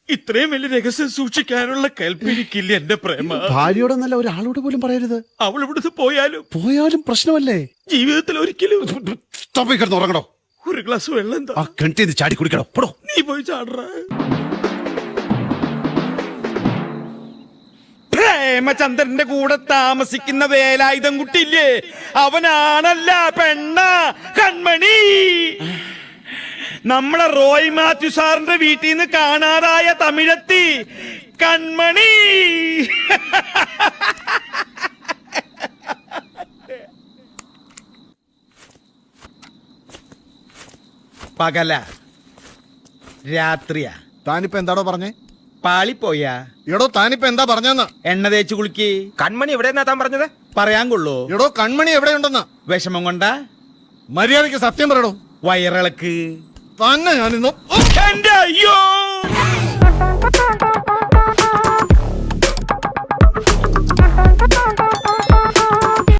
ഇത്രയും വലിയ രഹസ്യം സൂക്ഷിക്കാനുള്ള കൽപ്പിരിക്കില്ല എന്റെ പ്രേമ. ഭാര്യയോടൊന്നല്ല ഒരാളോട് പോലും പറയരുത്. അവൾ ഇവിടുന്ന് പോയാലും പ്രശ്നമല്ലേ? ജീവിതത്തിൽ ഒരിക്കലും. കിടന്ന് ഉറങ്ങണോ? ഒരു ഗ്ലാസ് വെള്ളം എന്താ? ആ കിണറ്റിന്ന് ചാടി കുടിക്കണോ? പോടോ. നീ പോയി ചാടറ. പ്രേമചന്ദ്രന്റെ കൂടെ താമസിക്കുന്ന വേലായുധം കുട്ടിയില്ലേ, അവനാണല്ല പെണ്ണ കൺമണി. നമ്മളെ റോയ് മാത്യു സാറിന്റെ വീട്ടിൽ നിന്ന് കാണാതായ തമിഴത്തി കൺമണി. പകല രാത്രിയാ? താനിപ്പോ എന്താടോ പറഞ്ഞേ? പാളിപ്പോയാ? എടോ താനിപ്പോ എന്താ പറഞ്ഞെന്ന്? എണ്ണ തേച്ച് കുളിക്ക്. കൺമണി എവിടെയെന്നാ താൻ പറഞ്ഞത്? പറയാൻ കൊള്ളൂ? എടോ കൺമണി എവിടെയുണ്ടെന്ന്. വിഷമം കൊണ്ടാ? മര്യാദയ്ക്ക് സത്യം പറയടോ. വയറിളക്ക് തന്നെ ഞാനിന്ന്. എന്റെ അയ്യോ.